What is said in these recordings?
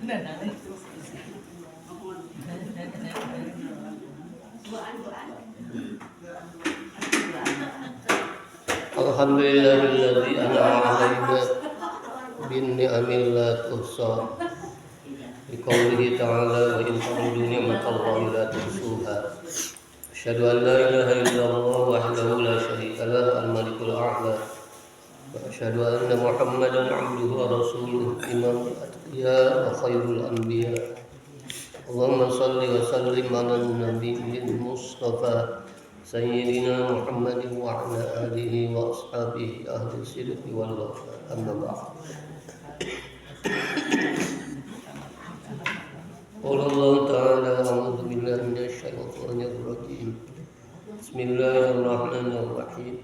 Alhamdulillahilladzi an'ama 'alaina bin ni'amil la tuhsa. Biqaulihi ta'ala wa in ta'uddu ni'matallahi la tuhsuha. Asyhadu an la ilaha illallah wahdahu la syarika lah al-malikul a'la. Wa asyhadu anna Muhammadan 'abduhu wa rasuluh imamul atqiya wa khairul anbiya. Allahumma shalli wa sallim 'alan nabiyil mustafa Sayyidina Muhammadin wa ala alihi wa ashabihi ahli sidqi wal wafa. Amma ba'd. Qala Allah ta'ala a'udzu billahi minasy syaithanir rajim. Bismillahirrahmanirrahim.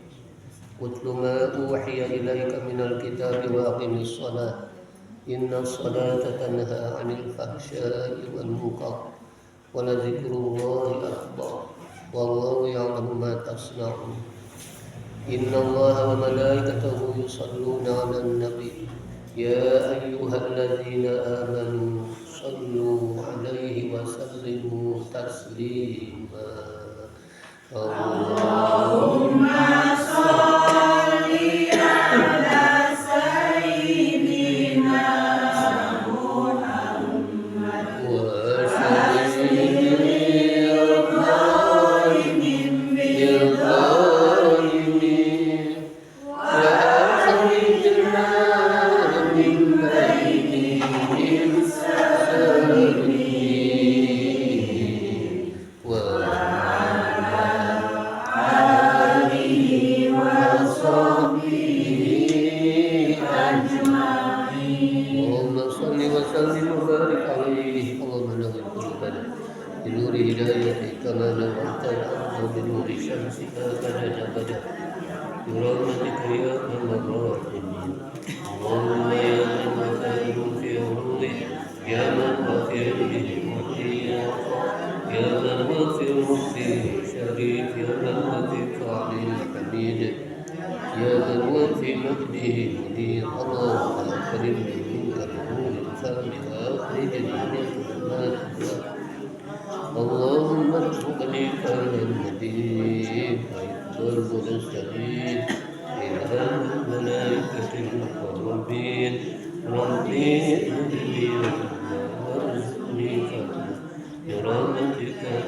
Utlu ma uhiya ilaika minal kitabi wa aqimis shalah. Innas salata tanha 'anil fahsya'i wal munkar. Wa la dzikrullahi akbar. Wallahu ya'lamu ma tasna'un. Innallaha wa malaikatahu yusholluna 'alan nabi. Ya ayyuhalladzina amanu shallu 'alaihi wa sallimu taslima. Allahumma shalli 'ala sayyidina Muhammad wa sallim. اللهم ارزقني فهم النبي ويسر السبيل إلى الملائكة المقربين ربي اهدني وارزقني فهم برحمتك يا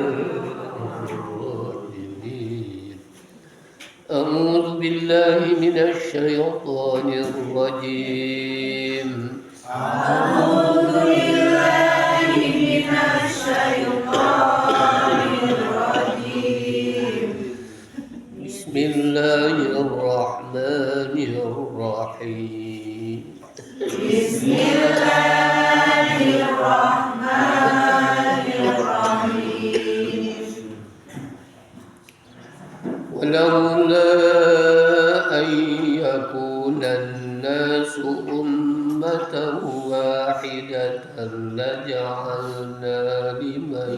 أرحم الراحمين. أعوذ بالله من الشيطان الرجيم. أعوذ بالله من الشيطان الرجيم. بسم الله الرحمن الرحيم. بسم الله الرحمن الرحيم. ولولا أن يكون الناس أمة واحدة لجعلنا لمن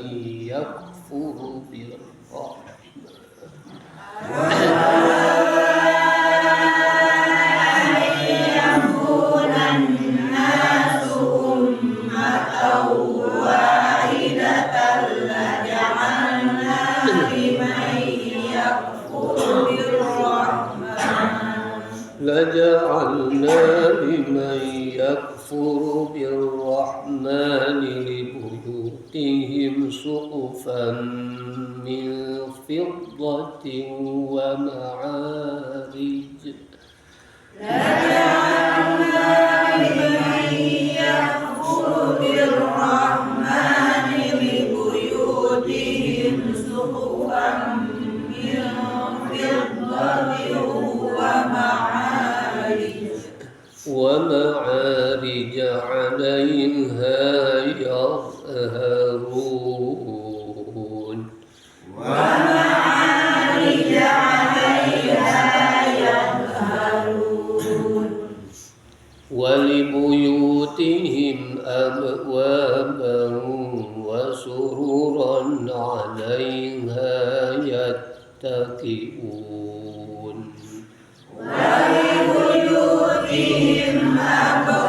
يكفر بالرحمن لجعلنا لمن يكفر بالرحمن لبيوتهم سقفا من فضة ومعارج. لجعلنا لمن يكفر بالرحمن لبيوتهم سقفا من فضة ومعارج عليها يظهرون. ومعارج عليها يظهرون. ولبيوتهم أبوابا وسررا عليها يتكئون. ولبيوتهم أبوابا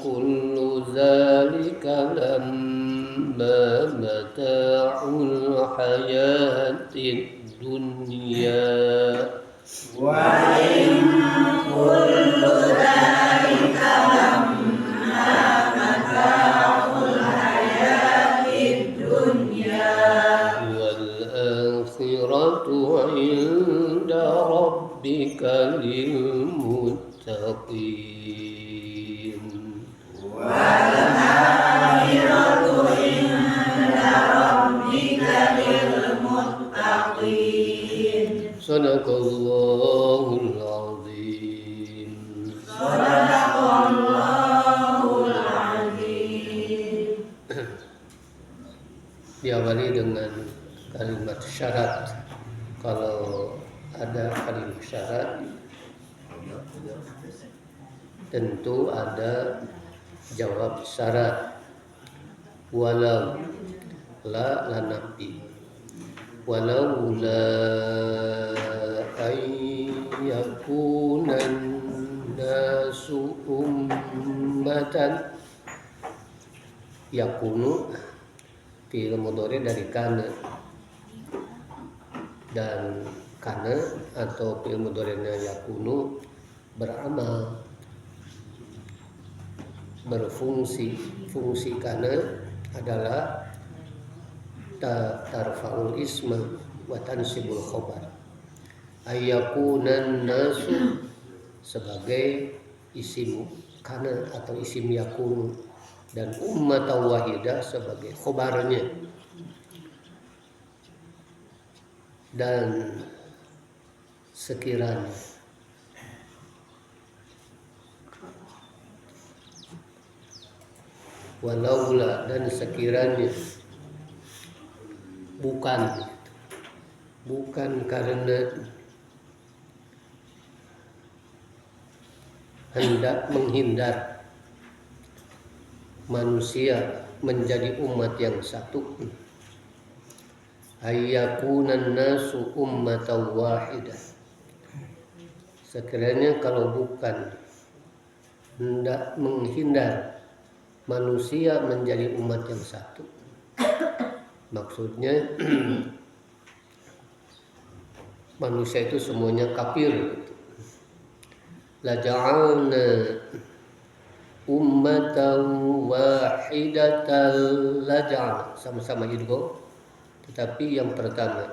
kullu zalika lamma mata'ul hayatid dunya wa in kullu dzalika lamma mata'ul hayatid dunya wal akhiratu 'inda rabbika lil muttaqin wal akhiratu 'inda rabbika lil muttaqin. Sadaqallahul azim. Sadaqallahul azim. Diawali dengan kalimat syarat. Kalau ada kalimat syarat, tentu ada jawab syarat. Walau la nafi. Walau la ayyakunan nasu ummatan yakunu fi'il mudhari dari kana, dan kana atau fi'il mudhari'nya yakunu beramal, berfungsi. Fungsi kana adalah tarfa'ul isma wa tansibul khobar. Ayyakunan nasu sebagai isim kana atau isim yakunu, dan ummatan wahidah sebagai khobarnya. Dan sekiranya walaula, dan sekiranya bukan karena hendak menghindar manusia menjadi umat yang satu, ayyakunan nasu ummatan wahidah, sekiranya kalau bukan hendak menghindar manusia menjadi umat yang satu, maksudnya manusia itu semuanya kafir gitu. La ja'alna ummatan wahidatan, la ja'alna sama-sama idgham, tetapi yang pertama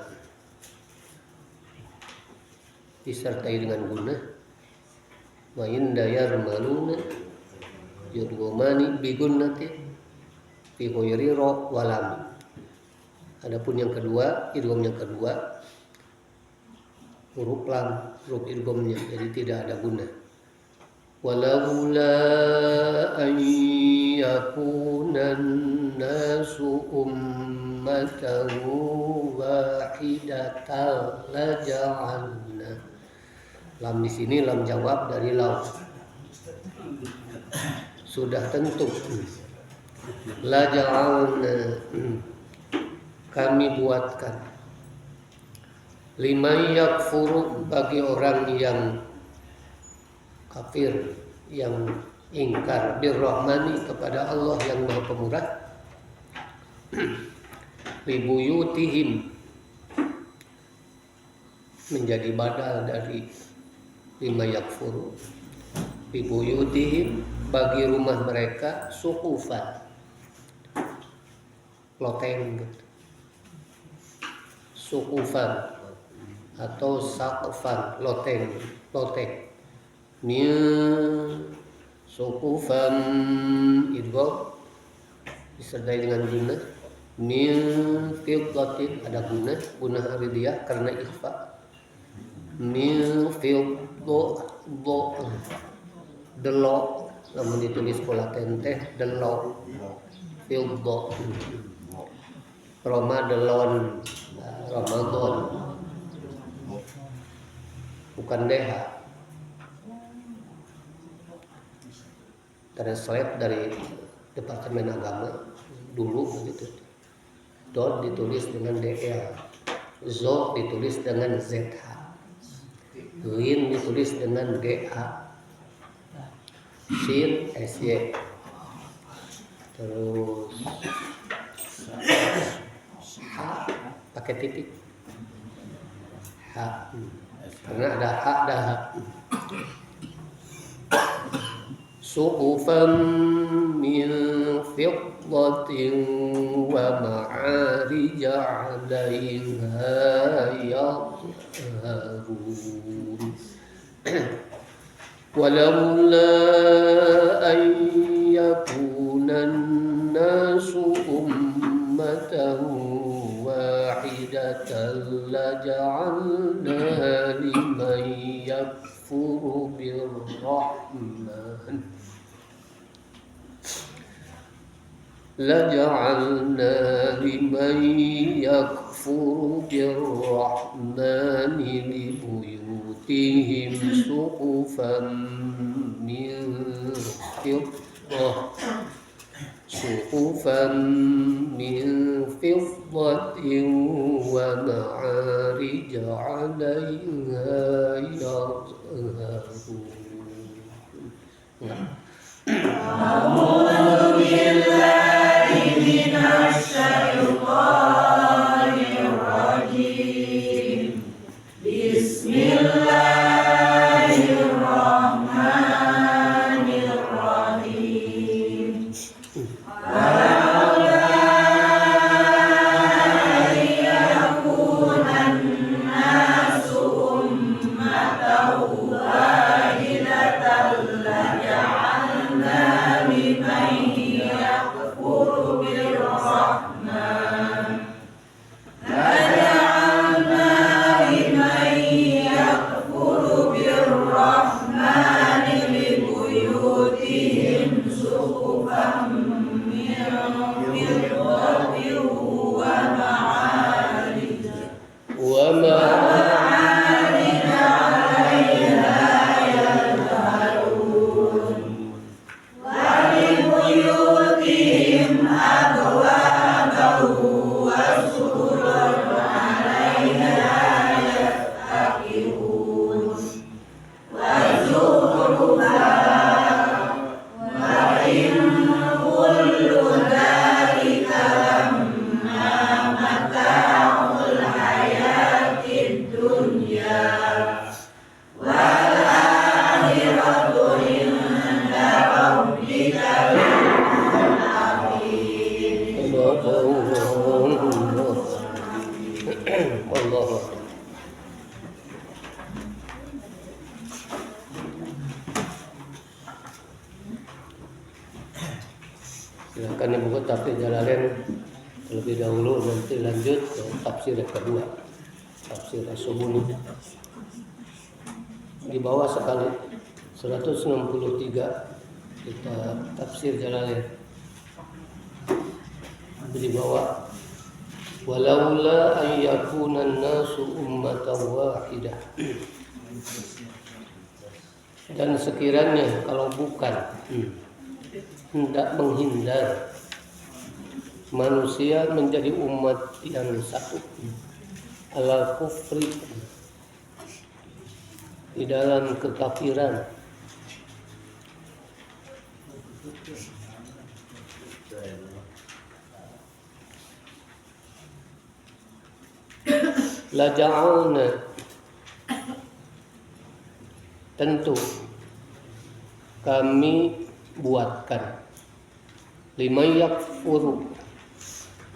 disertai dengan guna, wa inda yarmaluna yudghamani bi gunnati fi ghairi ra walam. Adapun yang kedua, idgham yang kedua huruf lam, huruf idghamnya, jadi tidak ada guna. Walaula an yakunan nasu ummatan wahidatan laja'alna. Lam di sini lam jawab dari lau. Sudah tentu. Laja'alna, kami buatkan, liman yakfuru, bagi orang yang kafir, yang ingkar, birrahmani, kepada Allah yang Maha Pemurah, libuyutihim, menjadi badal dari lima yakfuru, libuyutihim, bagi rumah mereka, suqufan, loteng gitu. Suqufan atau saqfan, loteng. Min suqufan idgham disertai dengan guna. Min fiddatin, ada guna aridiyah karena ikhfa. Min fiddo delok, namun ditulis pola tenteh delok, fiddo. Ramadan, bukan DH. Translate dari Departemen Agama dulu begitu. Dot ditulis dengan DL, Zo ditulis dengan ZH, Lin ditulis dengan GA. Sin SY. Terus pakai titik. H. Karena ada H dan H. Suhufan min fiddatin wa ma'arija 'alaiha yadhharun. Walaula an yakuna an-nasu ummatan wahidatan laja'alna liman yakfuru birrahman لجعلنا لمن يكفر بالرحمن لبيوتهم سقفا من فضة ومعارج عليها يظهرون. أعوذ بالله من الشيطان الرجيم. بسم الله الرحمن الرحيم. ولولا أن يكون الناس أمة واحدة لجعلنا لمن يكفر بالرحمن لبيوتهم سقفا من فضة ومعارج عليها يظهرون. ولبيوتهم أبوابا وسررا عليها يتكئون وزخرفا وإن كل ذلك لما متاع الحياة الدنيا والآخرة عند ربك للمتقين. Wallahu silakan dibuka tafsir Jalalain terlebih dahulu, nanti lanjut ke tafsir yang kedua, tafsir As-Subuni. Di bawah sekali 163 kita tafsir Jalalain. Di bawah walaula an yakuna an-nasu ummatan wahidah. Dan sekiranya kalau bukan hendak menghindar manusia menjadi umat yang satu alal kufri, di dalam kekafiran, la ja'alna, tentu kami buatkan, liman yakfuru,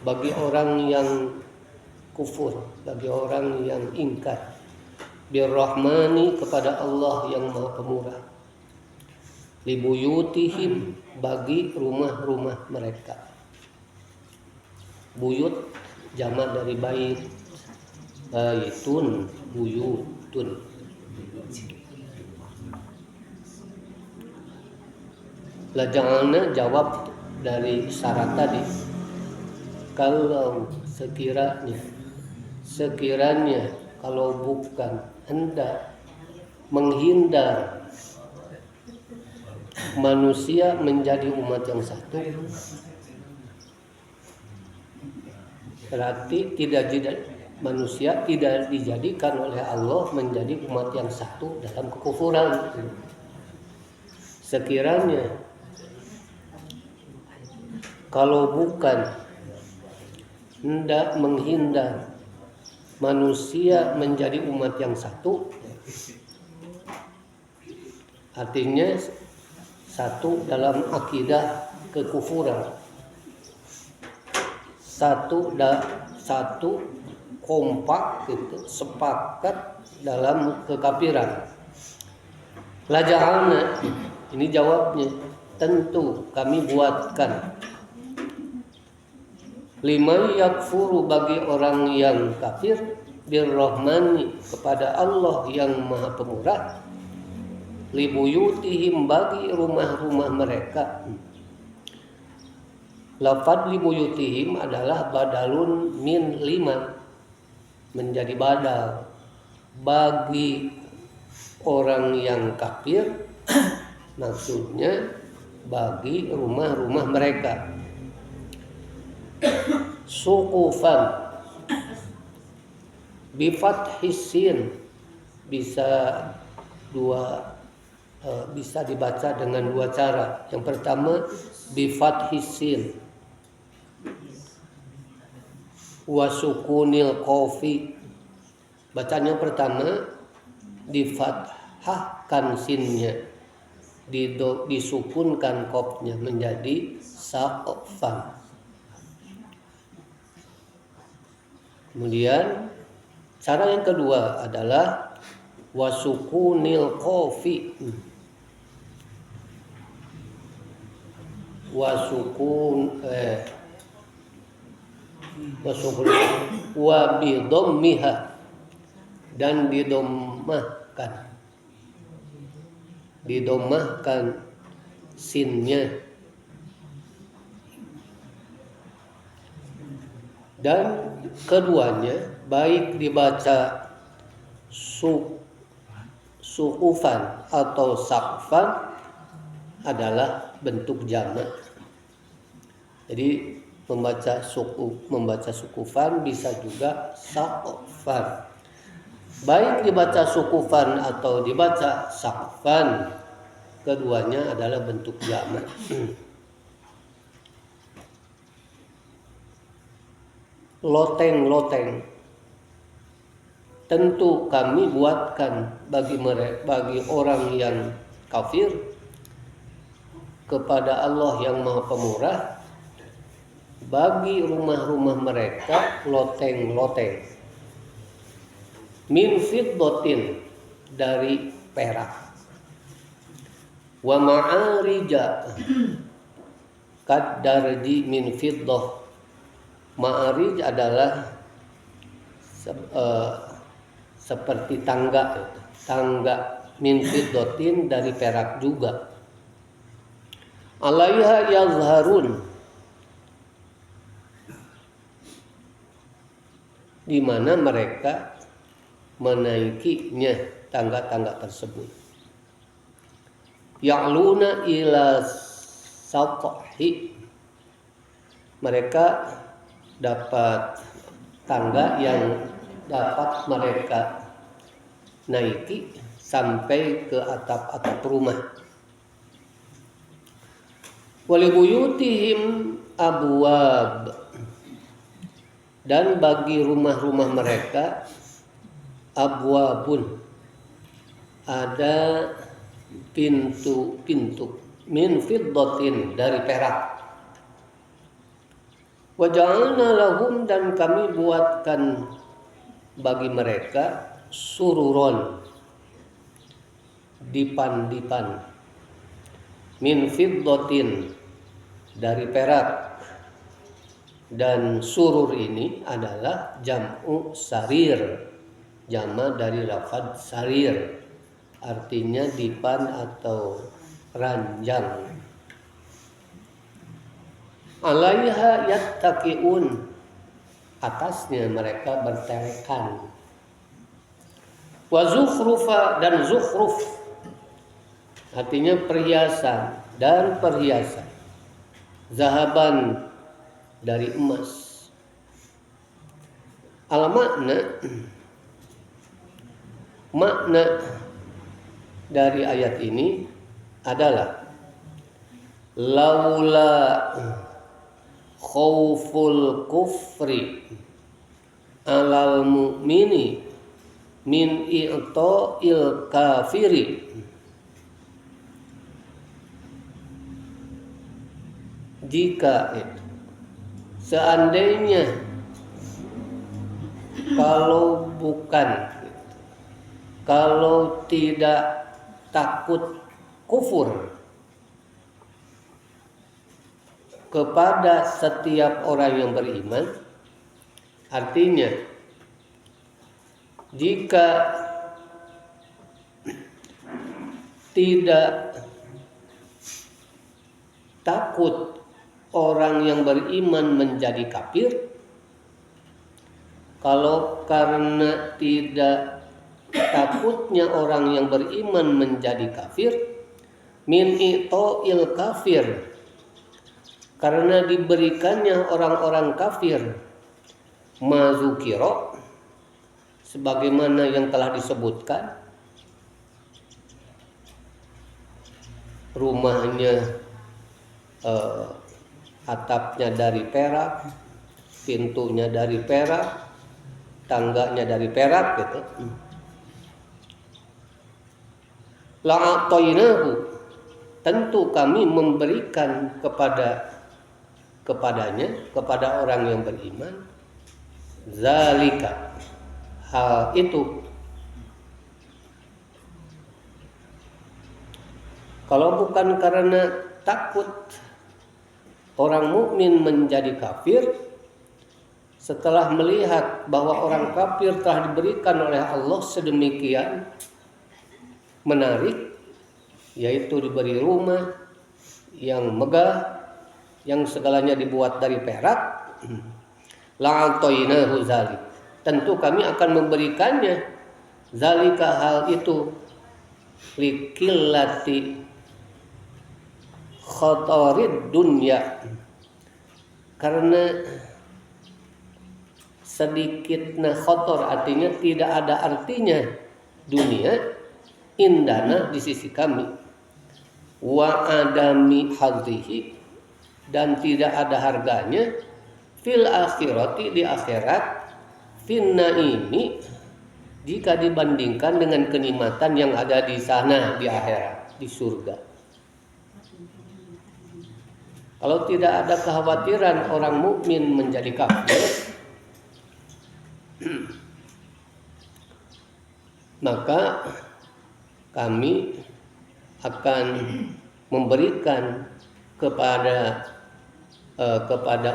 bagi orang yang kufur, bagi orang yang ingkar, birrahmani, kepada Allah yang Maha Pemurah, libuyutihim, bagi rumah-rumah mereka. Buyut jamak dari bait, baitun, buyutun. Laja'alna jawab dari syarat tadi. Kalau sekiranya kalau bukan hendak menghindar manusia menjadi umat yang satu, berarti manusia tidak dijadikan oleh Allah menjadi umat yang satu dalam kekufuran. sekiranya kalau bukan hendak menghindar manusia menjadi umat yang satu, artinya satu dalam akidah kekufuran, satu kompak gitu, sepakat dalam kekafiran. Laja'alna, ini jawabnya, tentu kami buatkan liman yakfuru, bagi orang yang kafir, birrahmani, kepada Allah yang Maha Pemurah, libuyutihim, bagi rumah-rumah mereka. Lafad libuyutihim adalah badalun min lima, menjadi badal bagi orang yang kafir, maksudnya bagi rumah-rumah mereka. Suqufan bifathis sin, bisa dibaca dengan dua cara. Yang pertama bifathis sin wa sukunil qafi. Bacaan yang pertama difathahkan sinnya, disukunkan qafnya menjadi saqfan. Kemudian cara yang kedua adalah wasukunil qafi, wa bidhammiha, dan didomahkan sinnya, dan keduanya baik dibaca suqufan atau saqfan adalah bentuk jamak. Jadi membaca suqufan bisa juga saqfan. Baik dibaca suqufan atau dibaca saqfan, keduanya adalah bentuk jamak. Loteng-loteng, tentu kami buatkan bagi orang yang kafir kepada Allah yang Maha Pemurah, bagi rumah-rumah mereka loteng-loteng, min fiddatin, dari perak, wa ma'arija kaddarji min fiddah. Ma'arij adalah seperti tangga min fiddatin, dari perak juga. Alaiha yazharun, di mana mereka menaikinya tangga-tangga tersebut. Ya'luna ila sathi, mereka dapat tangga yang dapat mereka naiki sampai ke atap-atap rumah. Walibuyutihim abwab, dan bagi rumah-rumah mereka abwabun, ada pintu-pintu, min fiddatin, dari perak. Wa ja'alna lahum, dan kami buatkan bagi mereka sururon, dipan-dipan, min fiddatin, dari perak. Dan surur ini adalah jam'u sarir, jama dari lafaz sarir, artinya dipan atau ranjang. Alaiha yattaqiun, atasnya mereka bertelekan. Wa zukhrufa, dan zukhruf artinya perhiasan dan perhiasan. Zahaban, dari emas. Makna dari ayat ini adalah laula khauful kufri alal mu'mini min i'ta'il kafiri. Jika itu seandainya kalau tidak takut kufur kepada setiap orang yang beriman, artinya jika tidak takut orang yang beriman menjadi kafir, kalau karena tidak takutnya orang yang beriman menjadi kafir, min i'ta'il kafir, karena diberikannya orang-orang kafir mazukiro, sebagaimana yang telah disebutkan, rumahnya atapnya dari perak, pintunya dari perak, tangganya dari perak gitu. La'atainahu, tentu kami memberikan kepadanya, kepada orang yang beriman, zalika, hal itu. Kalau bukan karena takut orang mukmin menjadi kafir, setelah melihat bahwa orang kafir telah diberikan oleh Allah sedemikian menarik, yaitu diberi rumah yang megah, yang segalanya dibuat dari perak, la'atainahu zalik, tentu kami akan memberikannya zalika, hal itu, likillati khatarid dunya, karena sedikitnya khotor, artinya tidak ada artinya dunia, indana di sisi kami, wa adami hadhihi, dan tidak ada harganya, fil akhirati, di akhirat, finna ini, jika dibandingkan dengan kenikmatan yang ada di sana, di akhirat, di surga. Kalau tidak ada kekhawatiran orang mukmin menjadi kafir, maka kami akan memberikan kepada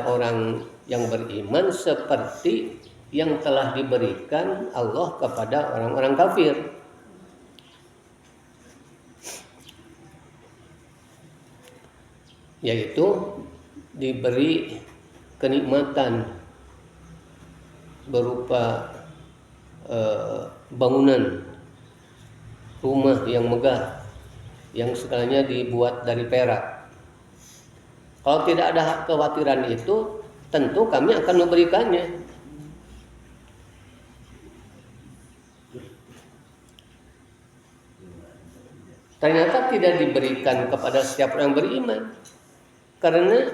orang yang beriman seperti yang telah diberikan Allah kepada orang-orang kafir. Yaitu diberi kenikmatan berupa bangunan rumah yang megah, yang segalanya dibuat dari perak. Kalau tidak ada kekhawatiran itu, tentu kami akan memberikannya. Ternyata tidak diberikan kepada setiap orang beriman, karena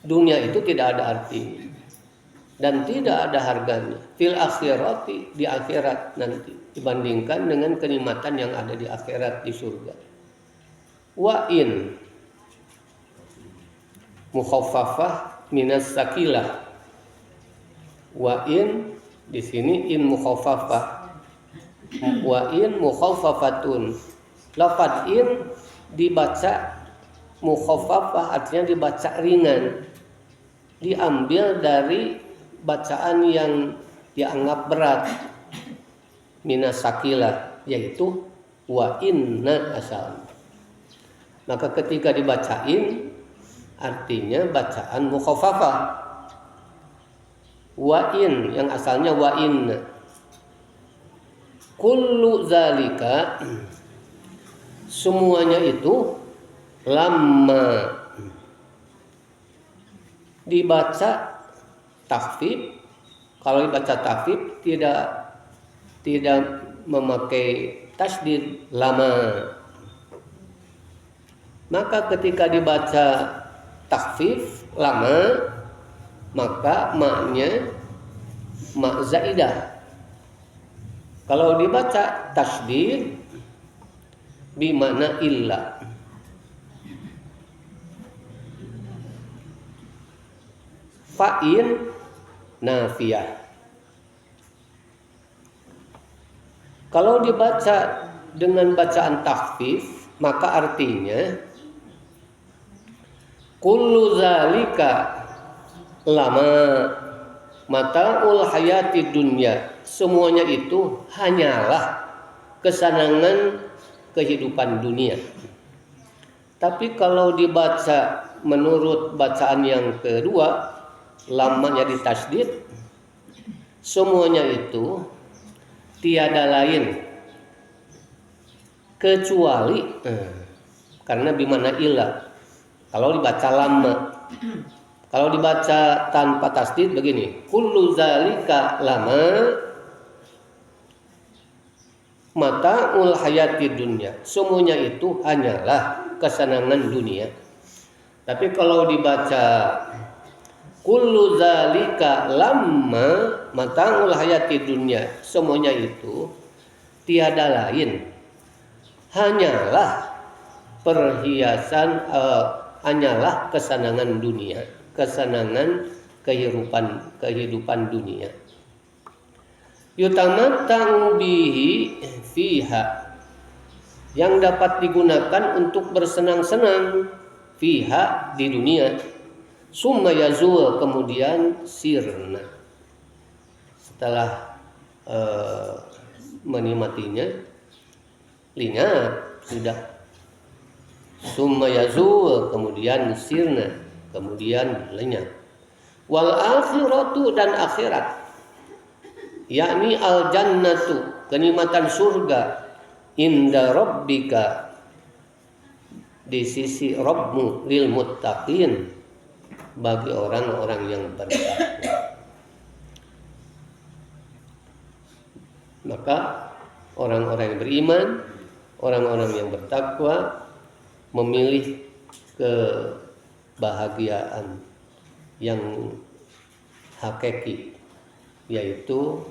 dunia itu tidak ada artinya dan tidak ada harganya fil akhirati, di akhirat nanti, dibandingkan dengan kenikmatan yang ada di akhirat, di surga. Wa in mukhaffafah minas sakilah, wa in di sini in mukhaffafah, wa in mukhaffafatun, lafaz in dibaca mukhaffafah, artinya dibaca ringan, diambil dari bacaan yang dianggap berat, minas sakilah, yaitu wa inna asal. Maka ketika dibacain, artinya bacaan mukhaffafah. Wa in yang asalnya wa inna. Kullu zalika, semuanya itu, lamma dibaca takhfif. Kalau dibaca takhfif tidak memakai tasdid, lama. Maka ketika dibaca takhfif lama, maka maknya mak zaidah. Kalau dibaca tasydid bimana illa. Fa'in nafiyah. Kalau dibaca dengan bacaan takhfif, maka artinya kullu zalika lama mata'ul hayati dunya. Semuanya itu hanyalah kesenangan kehidupan dunia. Tapi kalau dibaca menurut bacaan yang kedua, lamanya ditasydid, semuanya itu tiada lain kecuali karena bimana illa. Kalau dibaca lama, kalau dibaca tanpa tasydid begini, kullu zalika lama mata'ul hayati dunya. Semuanya itu hanyalah kesenangan dunia. Tapi kalau dibaca kullu zalika lamma mata'ul hayati dunya, semuanya itu tiada lain hanyalah perhiasan, hanyalah kesenangan dunia, kesenangan kehidupan dunia. Yutamatta'u bihi fiha, yang dapat digunakan untuk bersenang-senang fiha di dunia. Summa yazul, kemudian sirna. Setelah menikmatinya, lenyap sudah. Summa yazul, kemudian sirna, kemudian lenyap. Wal akhiratu, dan akhirat, yakni al jannatu, kenikmatan surga, inda rabbika, di sisi Rabbmu, lil muttaqin, bagi orang-orang yang bertakwa. Maka orang-orang yang beriman, orang-orang yang bertakwa memilih kebahagiaan yang hakiki, yaitu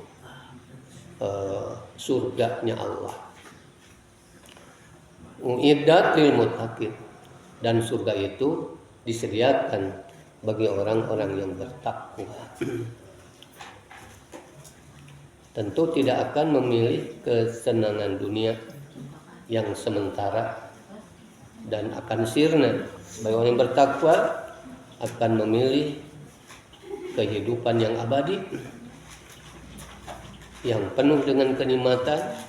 surganya Allah. Uiddat lil muttaqin, dan surga itu disediakan bagi orang-orang yang bertakwa. Tentu tidak akan memilih kesenangan dunia yang sementara dan akan sirna. Bagi orang yang bertakwa akan memilih kehidupan yang abadi, yang penuh dengan kenikmatan,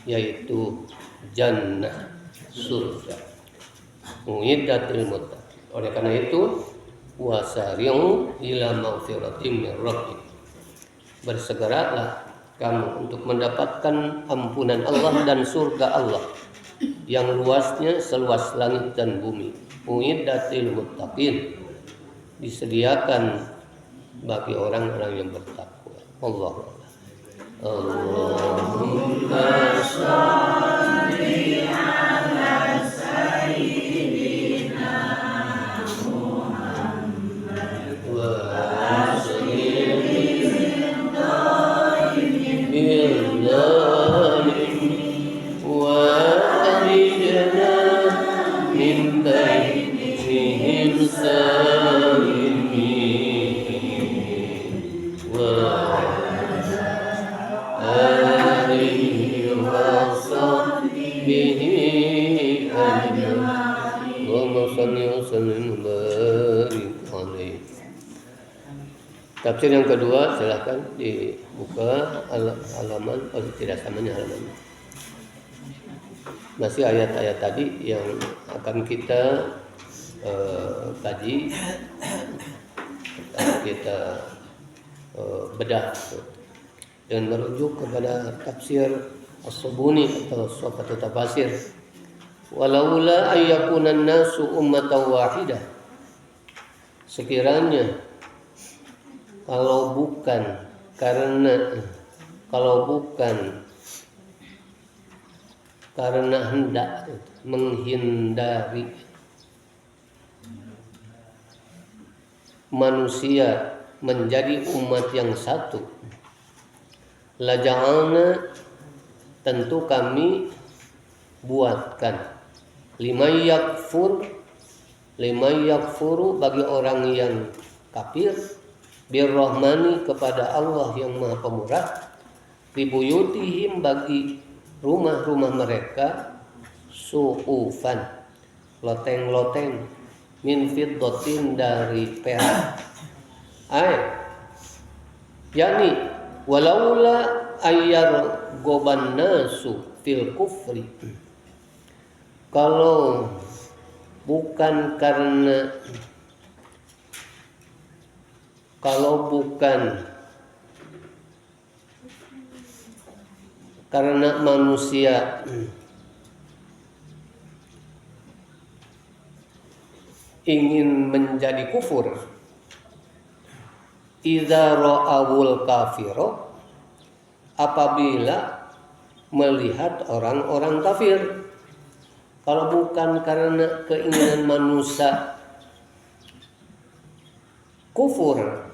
yaitu jannah, surga. Uiddatil muttaqin. Oleh karena itu, wasari'u ila maghfiratin min rabbikum, bersegeralah kamu untuk mendapatkan ampunan Allah dan surga Allah yang luasnya seluas langit dan bumi. Uiddatil muttaqin, disediakan bagi orang-orang yang bertakwa. Allahumma shalli ala sayyidina Muhammad wa sallim wa arijna min bainihim salimin wa alihi wa sahbihi ajma'in. Allahumma shalli wa sallim wa barik alaihi. Tafsir yang kedua silahkan dibuka halaman, tidak samanya halaman. Masih ayat-ayat tadi yang akan kita kaji, kita bedah dengan merujuk kepada tafsir As-Subuni atau Sufatul Tafasir. Walaula ayyakunan nasu ummatan wahidah, sekiranya kalau bukan karena hendak menghindari manusia menjadi umat yang satu, laja'alna, tentu kami buatkan, liman yakfuru, bagi orang yang kafir, birrahmani, kepada Allah yang Maha Pemurah, libuyutihim, bagi rumah-rumah mereka, suqufan, loteng-loteng, min fiddatin, dari perak. Yani walaula ayyar goban nasu fil kufri, kalau bukan karena manusia ingin menjadi kufur, idza ra'awul kafiro, apabila melihat orang-orang kafir. Kalau bukan karena keinginan manusia kufur,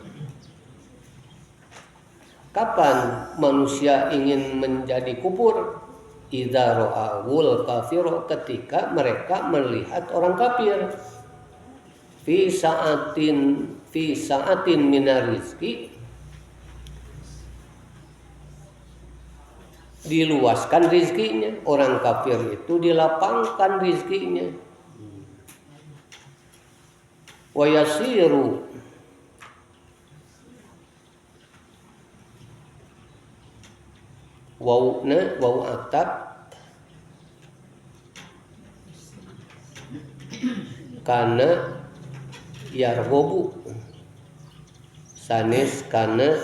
kapan manusia ingin menjadi kufur? Idza ra'awul kafiro, ketika mereka melihat orang kafir. Fi sa'atin minar rizki, diluaskan rizkinya. Orang kafir itu dilapangkan rizkinya. Wa yasiru, wau atap, kana yargobu, sanes kana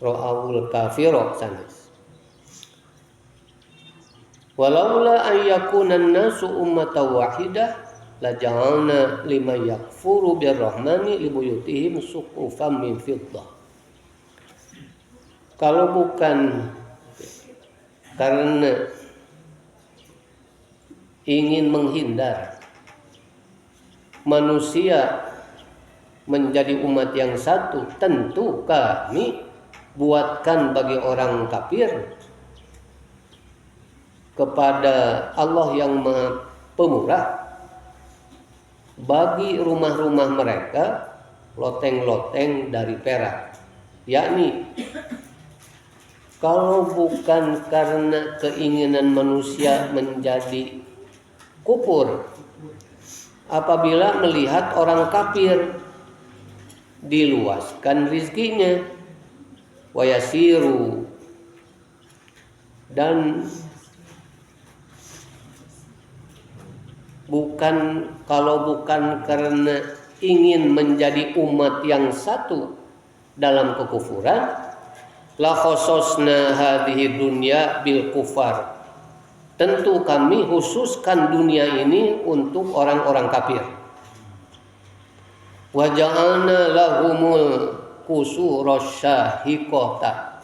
ro'awul kafiro, sanes. Walaula an yakuna an-nasu ummatan wahidah laja'alna liman yakfuru birrahmani libuyutihim suqufan min fiddah. Kalau bukan karena ingin menghindar manusia menjadi umat yang satu, tentu kami buatkan bagi orang kafir kepada Allah yang Maha Pemurah, bagi rumah-rumah mereka loteng-loteng dari perak. Yakni kalau bukan karena keinginan manusia menjadi kufur, apabila melihat orang kafir, diluaskan rizkinya, wayasiru, dan kalau bukan karena ingin menjadi umat yang satu dalam kekufuran, la khososna hadhihi dunya bil kufar, tentu kami khususkan dunia ini untuk orang-orang kafir. Wa ja'alna lahumul qusurasyahiqata,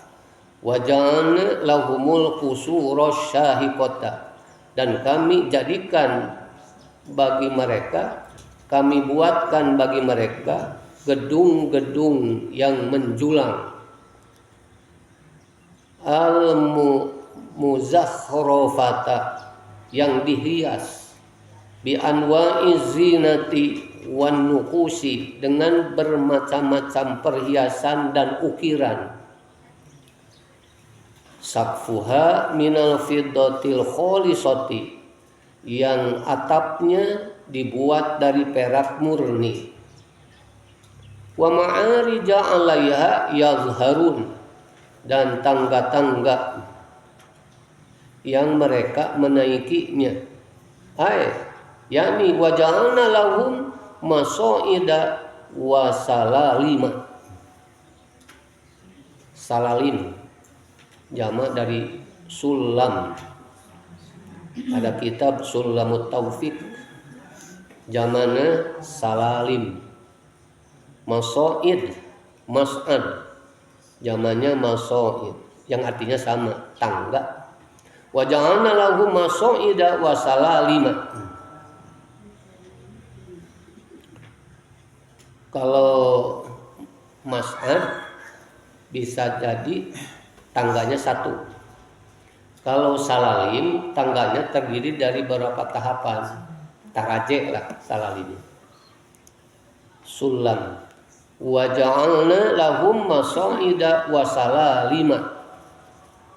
wa ja'alna lahumul qusurasyahiqata, dan kami jadikan bagi mereka, kami buatkan bagi mereka gedung-gedung yang menjulang, al-muzakhrafata, yang dihias, bi anwa'iz zinati wan nuqusi, dengan bermacam-macam perhiasan dan ukiran. Saqfuha minal fiddatil khalisati, yang atapnya dibuat dari perak murni. Wa ma'arija 'alaiha yazharun, dan tangga-tangga yang mereka menaikinya. Yani waja'alna lahum maso'ida wa salalima. Salalim jamak dari sulam. Ada kitab Sulamut Taufiq, jamana salalim. Maso'id, mas'ad, jamannya maso'id, yang artinya sama, tangga. Wa ja'alna lahum maso'ida wa salalima. Kalau mas'ad bisa jadi tangganya satu. Kalau salalim tangganya terdiri dari beberapa tahapan. Taraje lah salalim. Sulam. Wa ja'alna lahum masa'ida wa salalima.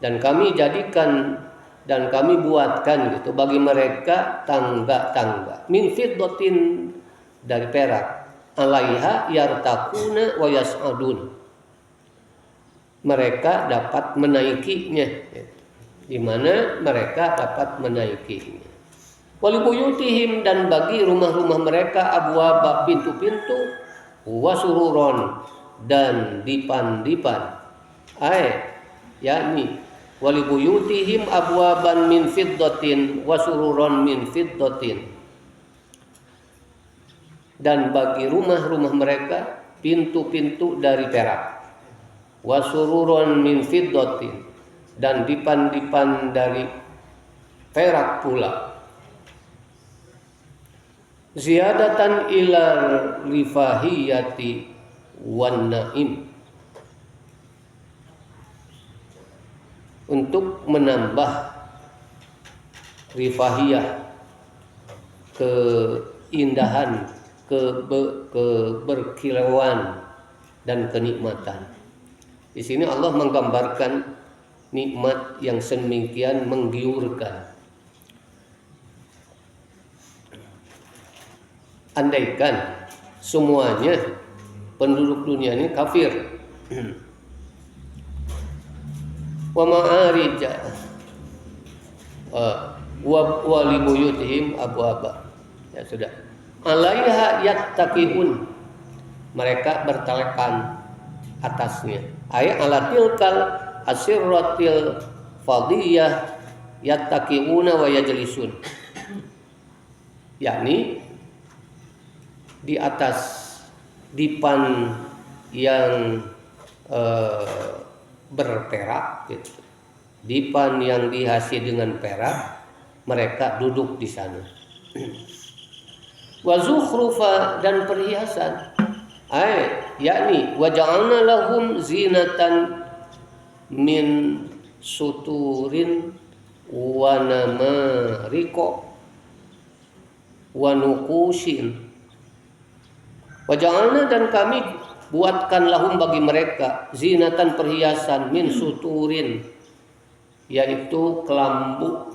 Dan kami jadikan dan kami buatkan gitu bagi mereka tangga-tangga min fiddatin dari perak, alaiha yartakuna wa yas'adun. Mereka dapat menaikinya, di mana mereka dapat menaikinya. Walibuyutihim, dan bagi rumah-rumah mereka abwaba, pintu-pintu, wasururon, dan dipan-dipan. Yakni walibuyutihim abwaban min fiddatin wasururon min fiddatin. Dan bagi rumah-rumah mereka pintu-pintu dari perak, wasururon min fiddatin, dan dipan-dipan dari perak pula. Ziyadatan ila rifahiyati wan naim, untuk menambah rifahiyah, keindahan, keberkilauan dan kenikmatan. Di sini Allah menggambarkan nikmat yang sedemikian menggiurkan. Andaikan semuanya penduduk dunia ini kafir, wa ma'arija wa libuyutihim abwaba, ya sudah, alaiha yattaqihun, mereka bertelekan atasnya, ay ala tilkal asirratil fadiyah yattaqihuna wa yajlisun, yakni di atas dipan yang berperak, gitu. Dipan yang dihiasi dengan perak, mereka duduk di sana. Wa zukhrufa, dan perhiasan, yakni wa ja'alna lahum zinatan min suturin wa namariko wa nuqushin. Wa ja'alna, dan kami buatkan lahum bagi mereka zinatan, perhiasan, min suturin, yaitu kelambu,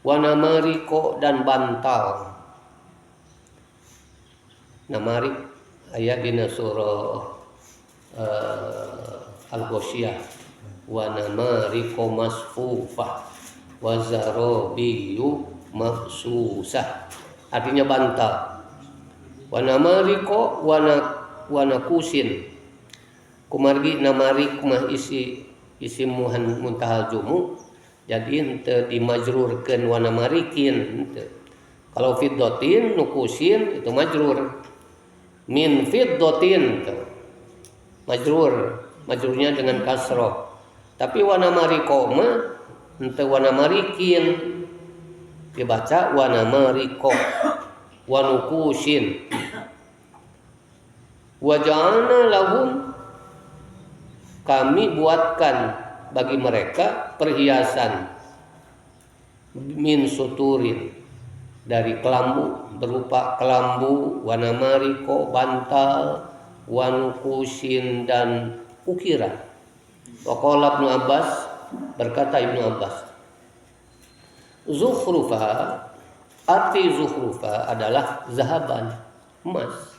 wa namariko, dan bantal. Namarik ayat di surah Al-Ghasyiyah, wa namariko masfufah wa zarabiyu mabsusah, artinya bantal. Wa namariko wa nakusin, kumargi namarik mah isi muntahal jumu, jadi henteu dimajrurkeun wa namarikin henteu. Kalau fiddatin nukusin itu majrur, min fiddatin majrurnya dengan kasroh. Tapi wa namariko mah henteu wa namarikin, dibaca wa namariko wa nukusin. Wa ja'alna lahum, kami buatkan bagi mereka perhiasan, min suturin, dari kelambu, berupa kelambu, wa namariko, bantal, wa nukusin, dan ukiran. Wa qala Ibnu Abbas, berkata Ibnu Abbas, zukhrufa, arti zukhrufa adalah zahaban, emas.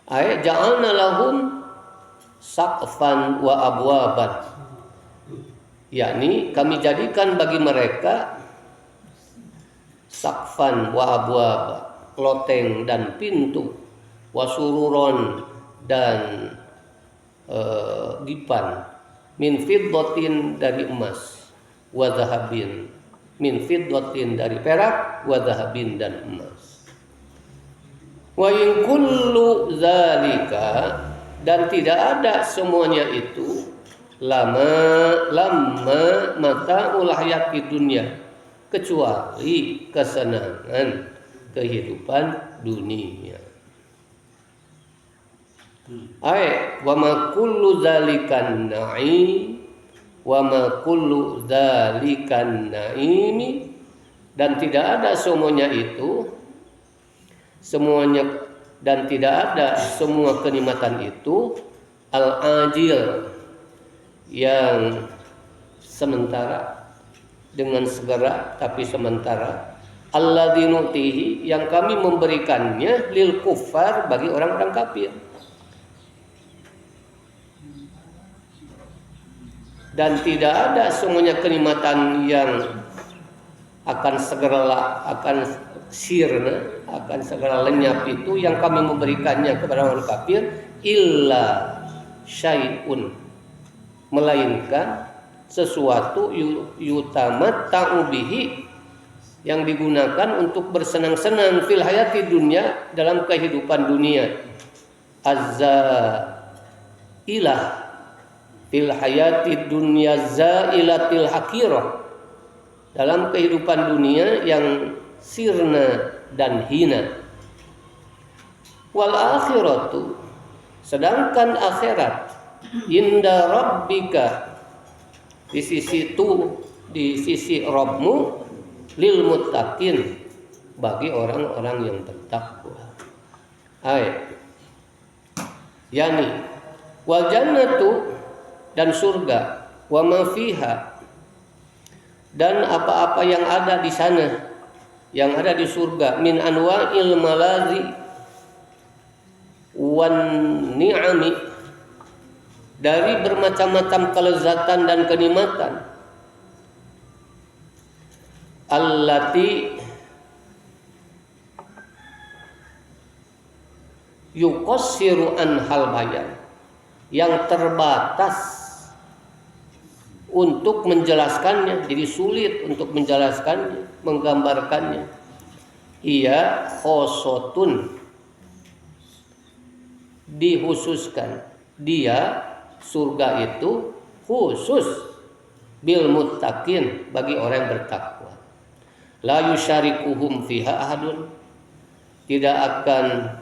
Ay ja'alna lahum saqfan wa abwaban, yakni kami jadikan bagi mereka saqfan wa abwaba, loteng dan pintu, wa sururon, dan dipan, min fiddatin, dari emas, wa zahabin, min fiddatin, dari perak, wa zahabin, dan emas. Wa in kullu zalika, dan tidak ada semuanya itu, lama mata'ul hayati dunya, kecuali kesenangan kehidupan dunia. Wa ma kullu dzalikan na'im wa ma kullu dzalikan na'imi, dan tidak ada semuanya itu, semuanya, dan tidak ada semua kenikmatan itu al-ajil yang sementara, dengan segera tapi sementara, alladzi nutihi yang kami memberikannya lil kuffar bagi orang-orang kafir. Dan tidak ada semuanya kenikmatan yang akan segera akan sirna, akan segera lenyap itu yang kami memberikannya kepada orang kafir, illa syai'un, melainkan sesuatu yutamatta'u bihi, yang digunakan untuk bersenang-senang fil hayati dunia, dalam kehidupan dunia, ilah fil hayati dunya zailatil hakirah, dalam kehidupan dunia yang sirna dan hina. Wal akhiratu, sedangkan akhirat, inda rabbika, di sisi Rabbmu, lil muttaqin, bagi orang-orang yang bertakwa. Yani wal jannatu, dan surga, wa ma fiha, dan apa-apa yang ada di sana, yang ada di surga, min anwa'il malazi wan ni'ami, dari bermacam-macam kelezatan dan kenikmatan, allati yuqassiru an hal bayan, yang terbatas untuk menjelaskannya, jadi sulit untuk menjelaskannya, menggambarkannya. Ia khosotun, dikhususkan, dia surga itu khusus bil muttaqin, bagi orang yang bertakwa. La yusyarikuhum fiha ahadun, tidak akan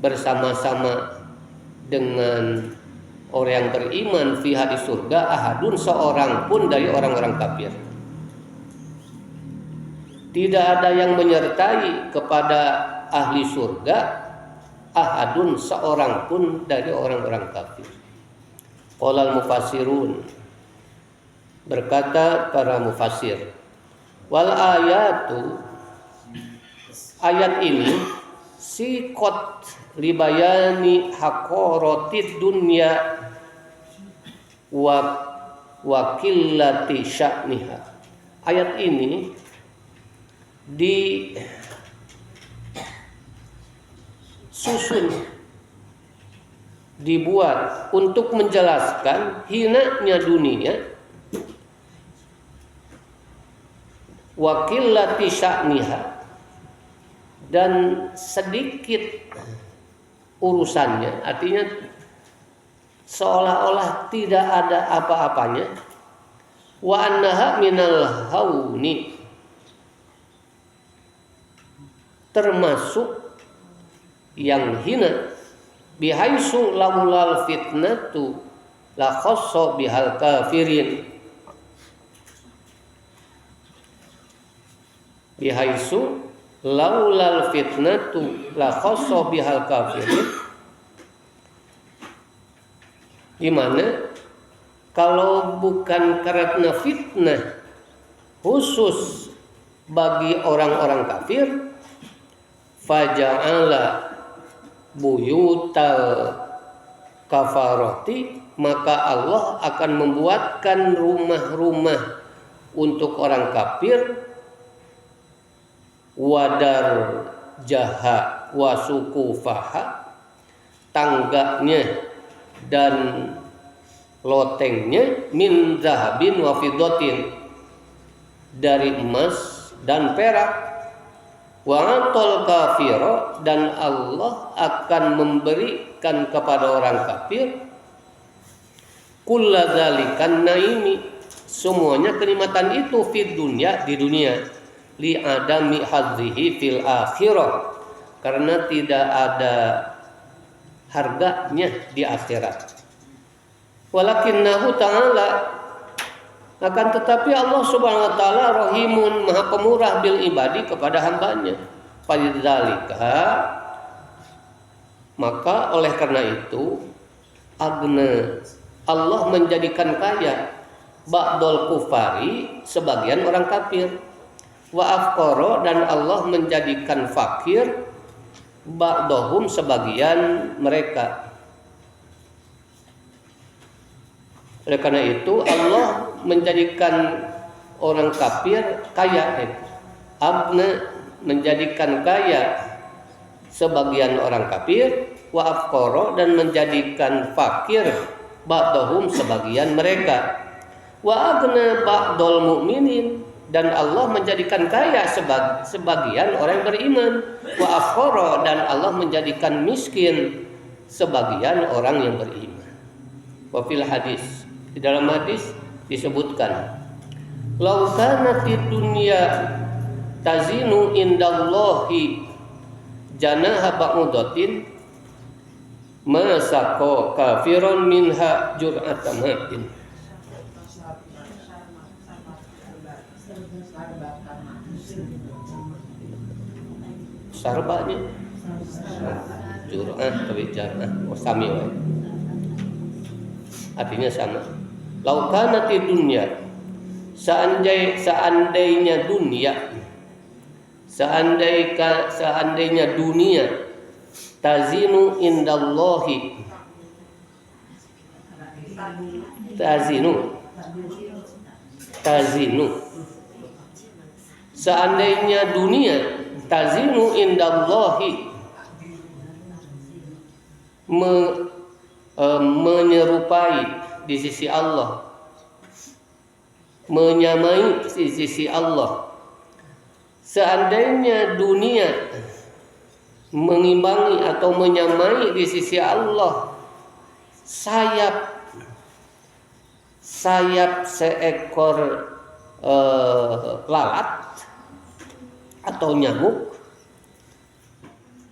bersama-sama dengan orang yang beriman fiha, di surga, ahadun, seorang pun dari orang-orang kafir. Tidak ada yang menyertai kepada ahli surga, ahadun, seorang pun dari orang-orang kafir. Qolal mufassirun, berkata para mufassir, wal ayatu, ayat ini sikot libayani haqaratid dunya wa qillati sya'niha. Ayat ini disusun, dibuat untuk menjelaskan hinanya dunia, wa qillati sya'niha, dan sedikit urusannya, artinya seolah-olah tidak ada apa-apanya. Wa annaha minal hauni, termasuk yang hina, bihaitsu laulal fitnatu la khassa bihal kafirin, bihaitsu laulal fitnatu la khassa bihal kafirin, di mana kalau bukan karena fitnah khusus bagi orang-orang kafir, faja'ala buyutal kafarati, maka Allah akan membuatkan rumah-rumah untuk orang kafir, wadar jaha wasukufaha, tangganya dan lotengnya, min zahabin wa fiddatin, dari emas dan perak, wa atal kafira, dan Allah akan memberikan kepada orang kafir kulladzalikan naimi, semuanya kenikmatan itu, fid dunya, di dunia, li adami hadzihi fil akhirah, karena tidak ada harganya di akhirat. Walakinnahu ta'ala, akan tetapi Allah Subhanahu wa taala rahimun, maha pemurah bil ibadi kepada hambanya. Falidzalika, maka oleh karena itu agna, Allah menjadikan kaya ba'dul kufari, sebagian orang kafir, wa afqara, dan Allah menjadikan fakir ba'dahum, sebagian mereka. Oleh karena itu Allah menjadikan orang kafir kaya, agna menjadikan kaya sebagian orang kafir, wa afqara, dan menjadikan fakir ba'dahum, sebagian mereka, wa agna ba'dul mu'minin, dan Allah menjadikan kaya sebagian orang yang beriman, wa afqara, dan Allah menjadikan miskin sebagian orang yang beriman. Wa fil hadis, di dalam hadis disebutkan, lau kanatid dunya tazinu indallahi janaha ba'udatin ma saqa kafiron minha jur'atan ma'in. Sarbanya jur'ah tapi jar'ah sami wae, artinya sama. Lau kanatid dunya, seandainya dunia tazinu indallahi, seandainya dunia tazinu indallahi, menyerupai di sisi Allah, menyamai di sisi Allah. Seandainya dunia mengimbangi atau menyamai di sisi Allah sayap seekor lalat atau nyamuk,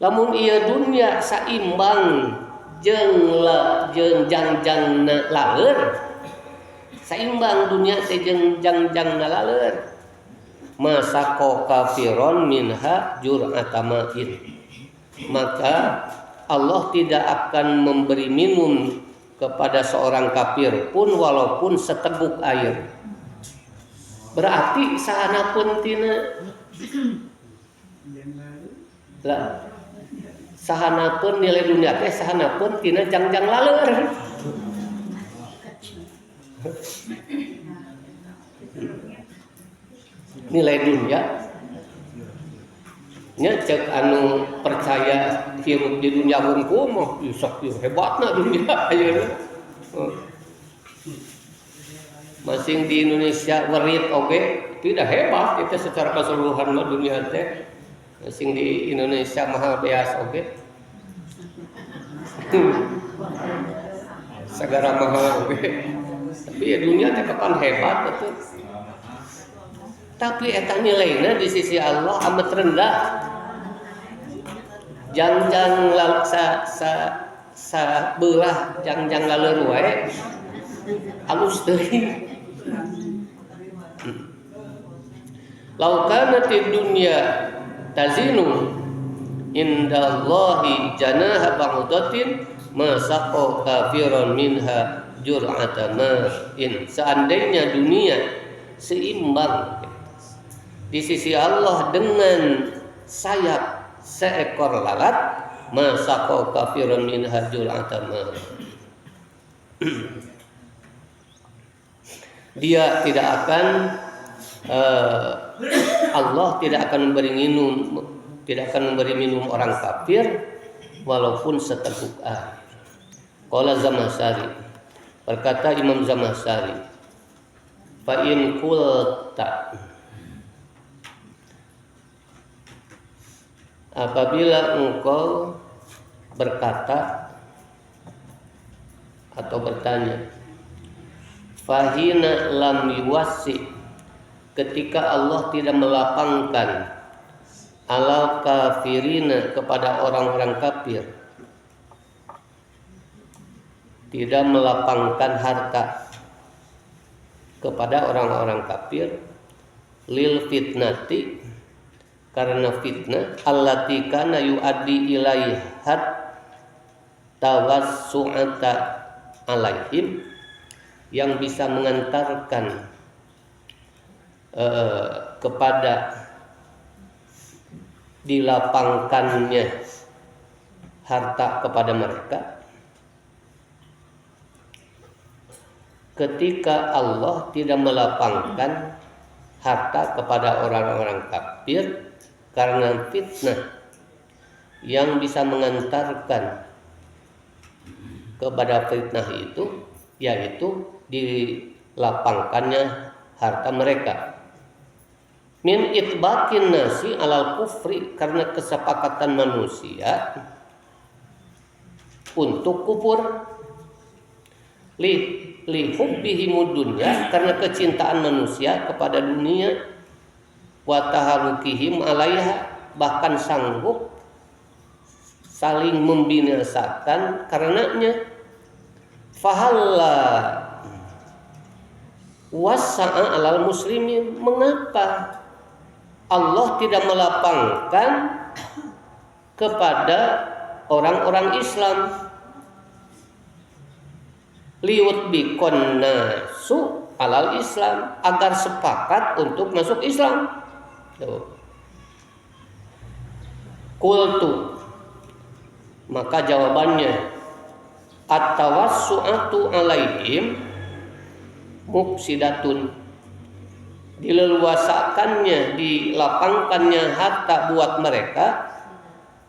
lamun ieu dunia saimbang jeung jangjangna laleur, saimbang dunia teh jeung jangjangna laleur, masaqo kafiron minha jur'atama'in, maka Allah tidak akan memberi minum kepada seorang kafir pun walaupun seteguk air. Berarti sahanapeun tina lah, sahanapeun nilai dunia teh sahanapeun tina jangjang laleur. Nilai dunia nya cek anu percaya hirup di dunia hungkul mah sok hebatna dunia ayeuna. Masing di Indonesia werit oge tidak hebat kita secara keseluruhan mah dunia teh. Masing di Indonesia mahal beas oge. Sagara mahal oge. Tapi ya dunia teh kapan hebat atuh. Tapi eta nilaina di sisi Allah amat rendah. Jangjang sa belah jangjang laleur wae alus teuing. Lau kanatid dunya tazinu indallahi janaha ba'udatin ma saqa kafiron minha jur'atan ma'in. Seandainya dunia seimbang di sisi Allah dengan sayap seekor lalat, ma saqa kafiron minha jur'atan ma'in, dia tidak akan Allah tidak akan memberi minum orang kafir walaupun seteguk air. Qala Zamakhsyari, berkata Imam Zamakhsyari, fa in qulta, apabila engkau berkata atau bertanya, fahina lam yuwassi ketika Allah tidak melapangkan alal kafirina kepada orang-orang kafir, tidak melapangkan harta kepada orang-orang kafir, lil fitnati, karena fitnah, allati kana yuaddi ilaihat tawassu'ata alaihim, yang bisa mengantarkan kepada dilapangkannya harta kepada mereka. Ketika Allah tidak melapangkan harta kepada orang-orang kafir karena fitnah yang bisa mengantarkan kepada fitnah itu, yaitu dilapangkannya harta mereka. Min itbakin nasi alal kufri, karena kesepakatan manusia untuk kufur, li hubbihimud dunya, karena kecintaan manusia kepada dunia, wa taharukihim alaiha, bahkan sanggup saling membinasakan karenanya. Fahalla wasa'a alal muslimin, mengapa Allah tidak melapangkan kepada orang-orang Islam, liut bikon nasu alal Islam, agar sepakat untuk masuk Islam. Qultu, maka jawabannya, at-tawassu'atu alaihim mufsidatun, dileluasakannya, dilapangkannya harta buat mereka,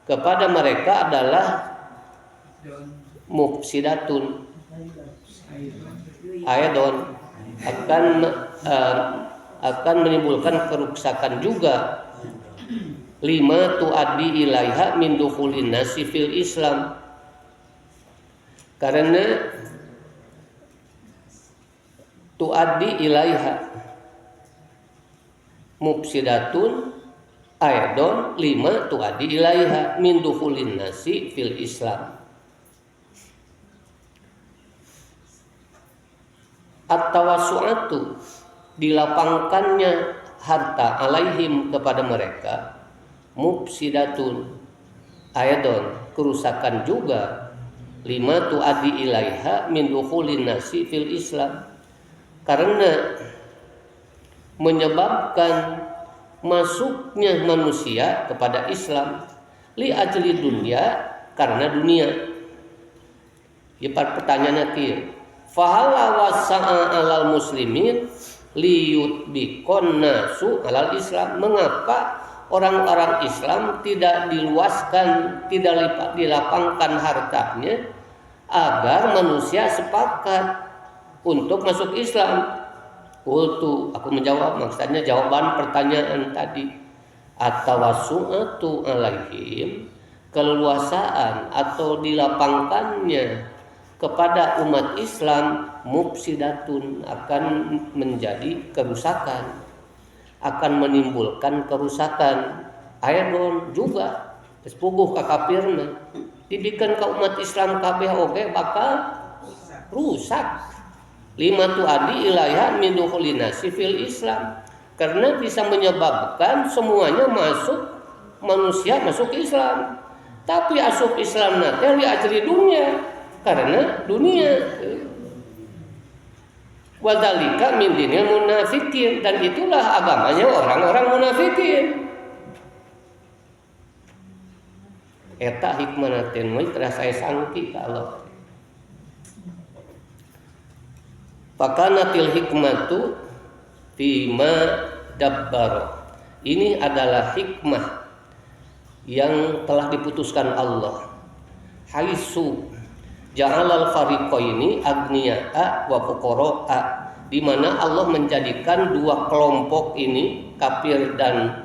kepada mereka adalah mufsidatun, aidon, akan menimbulkan kerusakan juga. Lima tuaddi ilaiha min dukhulin nasi fil Islam, karena tuaddi ilaiha mufsidatun aidon, lima tuaddi ilaiha min dukhulin nasi fil Islam. At-tawassu'atu, dilapangkannya harta alaihim kepada mereka, mufsidatun aidon, kerusakan juga, lima tuaddi ilaiha min dukhulin nasi fil Islam, karena menyebabkan masuknya manusia kepada Islam, li ajli dunia, karena dunia. Ya, pertanyaan nanti, fahala wasa'a alal muslimin liyutbikon nasu alal Islam, mengapa orang-orang Islam tidak diluaskan, tidak dilapangkan hartanya agar manusia sepakat untuk masuk Islam? Qultu, aku menjawab, maksudnya jawaban pertanyaan tadi, at-tawassu'atu alaihim, keleluasaan atau dilapangkannya kepada umat Islam, mufsidatun, akan menjadi kerusakan, akan menimbulkan kerusakan. Aidon juga sepuguh ka kafirna, dibikin ka umat Islam kabeh oge bakal rusak. Lima tuaddi ilaiha min dukhulin nasi fil Islam, karena bisa menyebabkan semuanya manusia masuk Islam. Tapi asup Islam nanti li ajri dunia, karena dunia. Wadzalika min dinil munafikin, dan itulah agamanya orang-orang munafikin. Eta hikmah teh moy terasa sangki ka Allah. Fakanatil hikmatu fima dabbaro, ini adalah hikmah yang telah diputuskan Allah. Haitsu ja'alal fariqaini agniya'a wa fuqara'a, di mana Allah menjadikan dua kelompok ini, kafir dan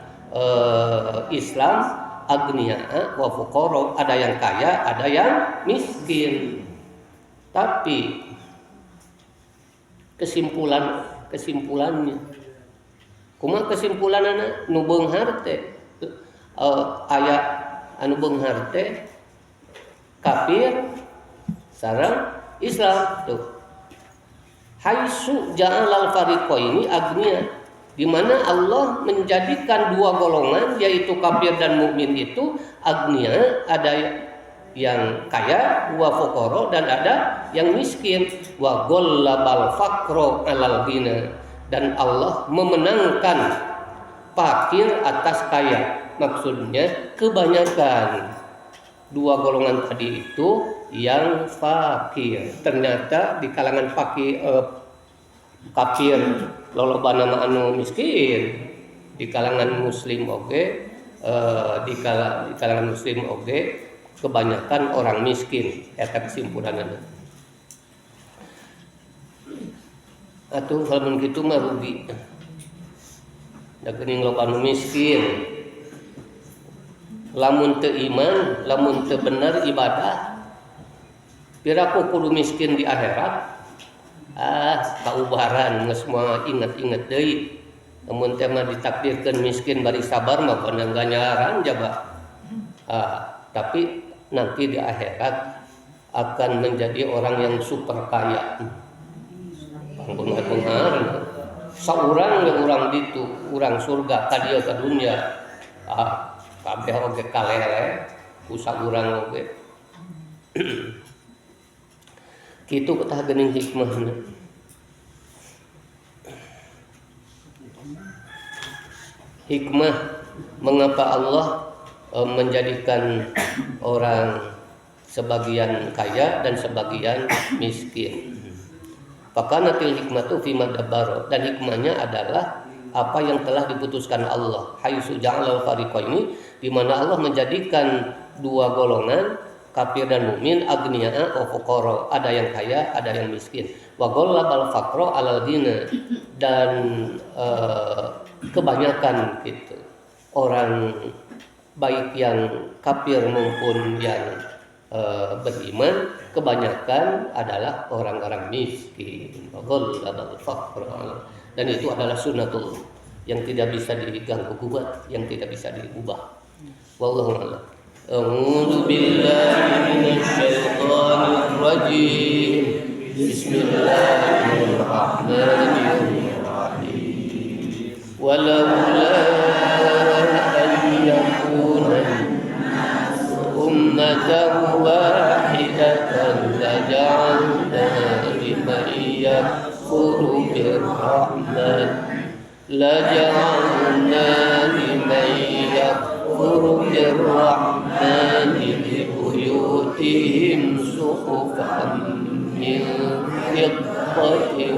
Islam, agniya'a wa fuqara, ada yang kaya, ada yang miskin. Tapi kesimpulannya, Kumaha kesimpulanana nu beunghar teh aya anu beunghar teh kafir sareng Islam tuh. Haitsu ja'alal fariqaini agniya, di mana Allah menjadikan dua golongan yaitu kafir dan mukmin itu agniya, ada yang kaya wa fuqara dan ada yang miskin, wa ghallabal faqra 'alal ghina, dan Allah memenangkan fakir atas kaya. Maksudnya kebanyakan dua golongan tadi itu yang fakir. Ternyata di kalangan kafir lolobana mah anu miskin, di kalangan muslim oge di kalangan muslim oge kebanyakan orang miskin. Eta kesimpulanana. Atuh lamun kitu mah rugi. Da geuning loba anu miskin. Lamun teu iman, lamun teu bener ibadah, piraku kudu miskin di akhirat. Kaubaran geus moal inget-inget deui. Lamun teh mah ditakdirkeun miskin bari sabar mah bener ganjaran jaba. Tapi nanti di akhirat akan menjadi orang yang super kaya. Beunghar-beunghar. Saurang ge urang ditu, urang surga ka dieu ka dunya. Kabeh oge kalele ku saurang oge. Kitu ketah geuning hikmahna. Hikmah mengapa Allah menjadikan orang sebagian kaya dan sebagian miskin. Fakanatil hikmatu fi madabbara, dan hikmahnya adalah apa yang telah diputuskan Allah. Haitsu ja'alal fariqaini, di mana Allah menjadikan dua golongan kafir dan mukmin, agniya wa fuqara, ada yang kaya, ada yang miskin. Wa ghallabal faqra 'alal ghina, dan kebanyakan gitu orang baik yang kafir maupun yang beriman, kebanyakan adalah orang-orang miskin. Wa ghallabal faqra, dan itu adalah sunnatul yang tidak bisa diganggu gugat, yang tidak bisa diubah. Wallahu a'lam. A'udzu billahi minasyaitonir rajim. Bismillahirrahmanirrahim. Walaula an yakuna ummatan wahidatan laja'alna liman yakfuru birrahman laja'alna liman yakfuru birrahman libuyutihim suqufan min fiddatin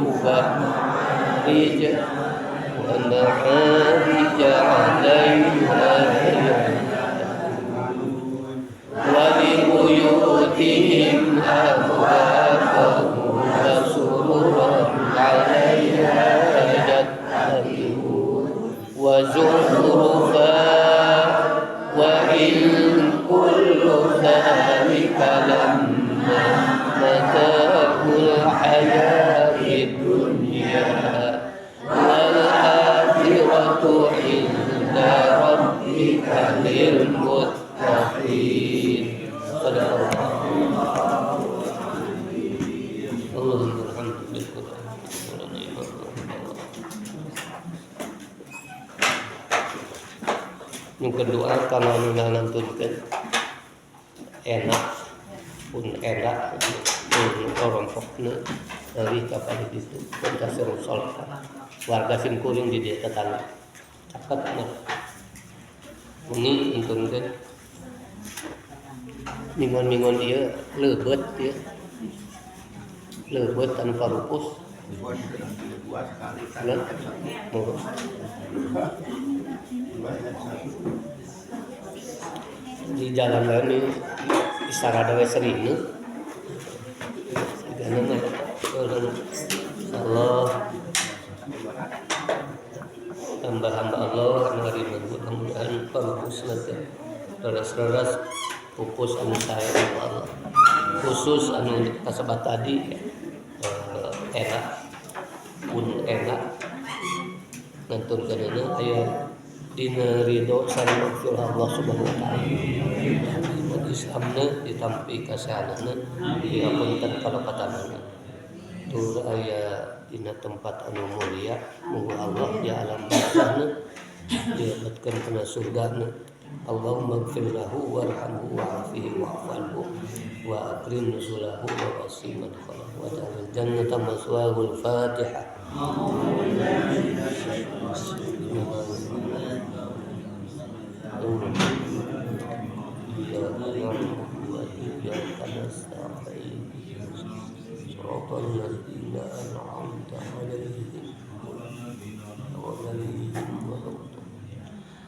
wa ma'arij 'alayha wa libuyutihim abwaban wa sururan 'alayha wa zukhrufa wa in kullu dhalika lamma mata'ul hayatid dunya wal akhiratu 'inda rabbika lil muttaqin. Yang kedua, kalau menantunkan enak pun enak orang pokna dari kapal itu kita seru sholat warga simkuring di dia tetangga cakap enak ini untunkan mingon dia lebet tanpa rupus di jalan lain ini isarada we serina sigana Allah hamba-hamba Allah menerima mudah-mudahan pupus nanti raras pupus anu saya Allah khusus anu kasebat tadi enak pun enak nanti ngaturkeunana aya dina ridho sareng maghfirah Allah Subhanahu wa taala. Islamna ditampi kasahanana diapunten kalekatanana. Tur aya dina tempat anu mulia muga Allah di alam barzahna diabatkeun kana surgana. Allahumma ighfir lahu warhamhu wa'afihi wa'fu wa akrim nuzulahu wa wasi madkhalahu wa ja'al jannata maswahul Fatihah.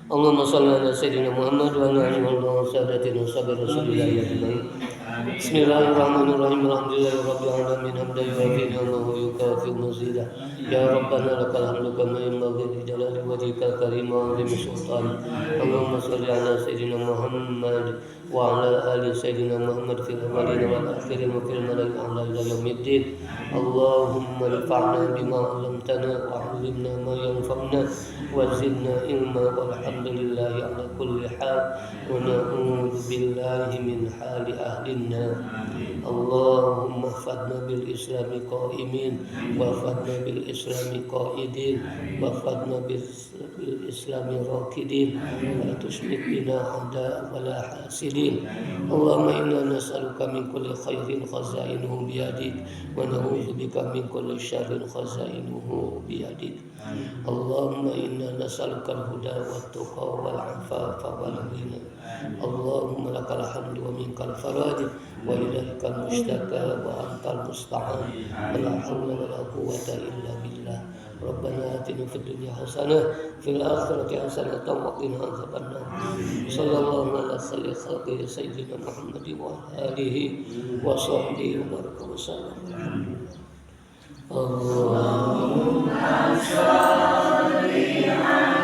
Allahumma shalli ala sayyidina Muhammad wa ala alihi wa sahbihi wa sallam. Bismillahirrahmanirrahim. Alhamdulillahirabbil alamin hamdan yuwafi ni'amahu wa yukafi mazidah. Ya Rabbana lakal hamdu kama yanbaghi li jalali wajhikal karim wa 'azimi sultanik. Allahumma shalli ala sayyidina Muhammad wa ala ali sayyidina Muhammad fil awwalin wal akhirin wa fil mala'il a'la ila yaumiddin. Allahumma anfa'na bima 'allamtana wa 'allimna ma yanfa'una wa zidna ilma walhamdulillahi ala kulli hal wa na'udzu billahi min hali ahli النار. اللهم احفظنا بالإسلام قائمين واحفظنا بالإسلام قائدين واحفظنا بالإسلام راكدين ولا تشمت بنا أعداء ولا حاسدين. اللهم إنا نسألك من كل خير خزائنه بيدك ونعوذ بك من كل شر خزائنه بيدك. اللهم إنا نسألك الهدى والتقى والعفاف والغنى. اللهم لك الحمد ومنك الفرج وإليك المشتكى وأنت المستعان ولا حول ولا قوة إلا بالله. ربنا آتنا في الدنيا حسنة في الآخرة حسنة وقنا عذاب النار. صلى الله على خير خلقه سيدنا محمد وعلى آله وصحبه وبارك وسلم. اللهم صل على